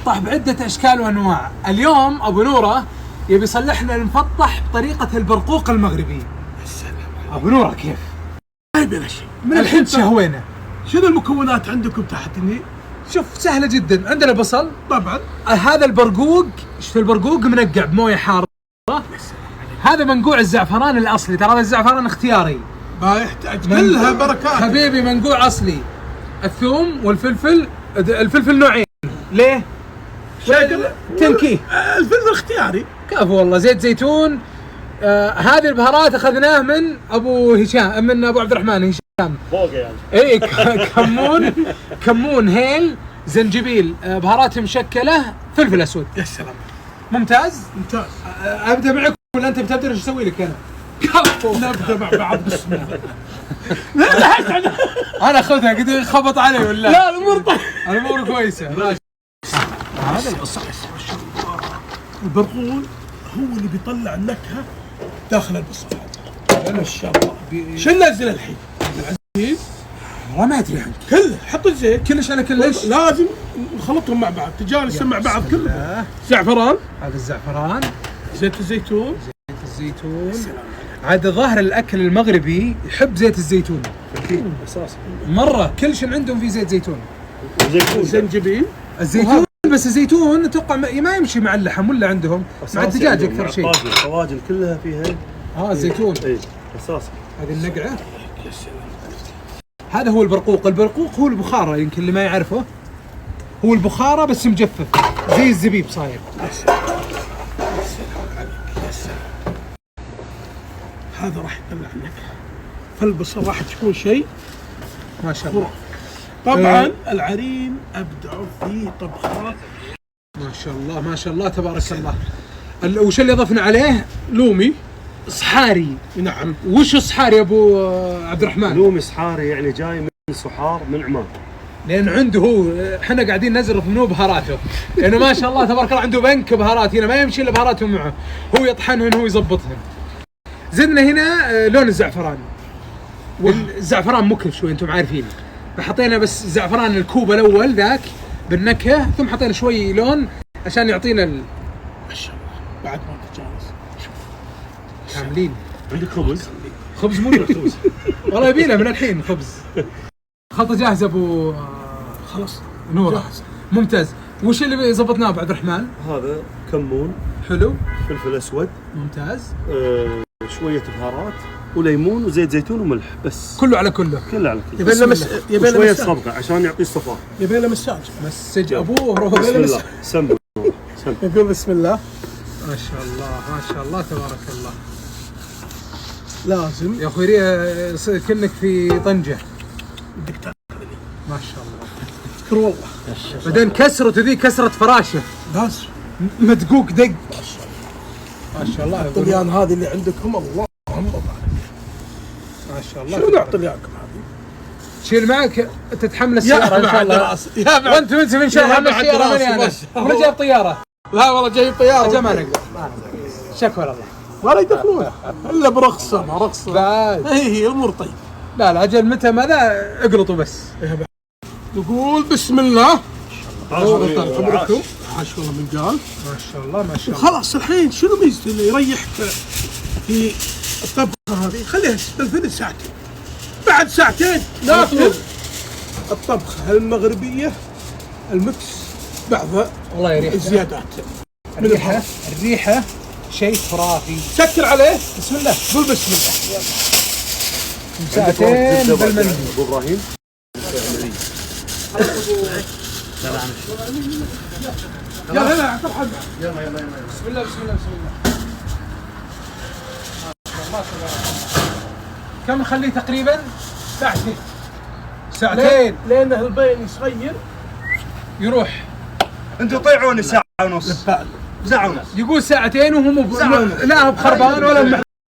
المفطح بعدة اشكال وانواع. اليوم ابو نوره يبي يصلح لنا المفطح بطريقة البرقوق المغربي. السلام. ابو نوره كيف؟ طيب يا شيء الحين تشهوينا. شنو المكونات عندكم تحتني؟ شوف سهلة جدا، عندنا بصل طبعا. هذا البرقوق، شفت البرقوق منقع بمويه حارة. هذا منقوع الزعفران الاصلي، ترى هذا الزعفران اختياري ما يحتاج كلها بركات حبيبي، منقوع اصلي. الثوم والفلفل، الفلفل نوعين. ليه؟ تنكيه. الفلفل اختياري. كفو والله. زيت زيتون. هذه البهارات اخذناه من ابو هشام، من ابو عبد الرحمن هشام فوق يعني. اي كمون، هيل، زنجبيل، بهارات مشكله، فلفل اسود. يا سلام. ممتاز. ابدا معك ولا انت بتبدا؟ ايش اسوي لك انا؟ نبدا مع بعض. بسم الله. انا اخذها قد خبط علي ولا لا الامور طيب. الامور كويسه. ماشي. هذا البرقوق هو اللي بيطلع النكهه داخل البصل هذا. ما شاء الله. شو ننزل الحين؟ العزيز والله ما ادري عنك. كله حط الزيت كلش على كلش. لازم نخلطهم مع بعض، تجانسهم مع بعض كلهم. زعفران، هذا الزعفران، زيت الزيتون، عاد ظاهر الاكل المغربي يحب زيت الزيتون اكيد اساسا مره. كل شيء عندهم في زيت زيتون. زنجبيل، الزيتون. بس الزيتون اتوقع ما يمشي مع اللحم ولا عندهم مع الدجاج اكثر شيء. الطواجن كلها فيها الزيتون. اي اساسا. هذه النقعه. هذا هو البرقوق. البرقوق هو البخاره، يمكن اللي ما يعرفه، هو البخاره بس مجفف زي الزبيب صاير. هذا راح يطلع لك، فالبصل راح تكون شيء ما شاء الله. طبعا العرين ابدعوا فيه طبخات ما شاء الله ما شاء الله تبارك الله. وش اللي اضفنا عليه؟ لومي صحاري. نعم. وش صحاري يا ابو عبد الرحمن؟ لومي صحاري يعني جاي من صحار من عمان، لان عنده هو، احنا قاعدين نزرف منه بهاراته، لانه ما شاء الله تبارك الله عنده بنك بهارات هنا، ما يمشي الا بهاراته معه، هو يطحنهن هو يضبطهن. زدنا هنا لون الزعفران، والزعفران مكلف شوي انتم عارفين، فحطينا بس زعفران الكوب الاول ذاك بالنكهه، ثم حطينا شوي لون عشان يعطينا ما شاء الله. بعد ما تجانس كاملين. عندك خبز؟ خبز مو خبز والله يبينا من الحين خبز. خلطه جاهزه ابو خلاص نور. جاهز. ممتاز. وش اللي ظبطناه ابو عبد الرحمن؟ هذا كمون، حلو، فلفل اسود، ممتاز، شويه بهارات وليمون وزيت زيتون وملح بس. كله على كله. كله على كله. يبي له شويه صبغه عشان يعطي الصفار. يبي له مساج. مسج ابوه. بسم الله. سم يقول بسم الله. ما شاء الله ما شاء الله تبارك الله. لازم يا اخوي كأنك في طنجة. بدك تاكل. ما شاء الله. اذكر والله. بعدين كسرته ذي كسرة فراشة. لازم مدقوق دق. ما شاء الله. الطليان هذه اللي عندكم اللهم بارك. ما شاء الله. شنو نوع طليانكم هذه؟ شيل معك تتحمل السيارة ان شاء الله. يا بعد وانت ان شاء الله حمل السيارة ماني انا. ولا جايب طيارة؟ لا والله جايب طيارة. اجل ما نقدر. شكوى الله. ولا يدخلونها الا برخصة ما رخصة. بعد. هي الامور طيب. لا اجل متى ماذا اقلطوا بس. نقول بسم الله. عبركم. عاش والله من قال. ما شاء الله ما شاء الله. خلاص الحين شنو ميزته اللي يريحك في الطبخة هذه؟ خليها تستلفل ساعتين. بعد ساعتين ناكل الطبخة المغربية المكس بعضها والله يا ريحة الزيادات. الريحة شيء خرافي. سكر عليه. بسم الله. قول بسم الله. ساعتين بالمندي. ابو ابراهيم. يلا يلا اعطى حد. يلا بسم الله بسم الله بسم الله. ما شاء الله. كم نخليه تقريبا؟ ساعتين لأنه البين صغير يروح. انتوا طيعوني ساعة ونص. ساعة ونص. يقول ساعتين وهم ساعة ونص. لا بخربان ولا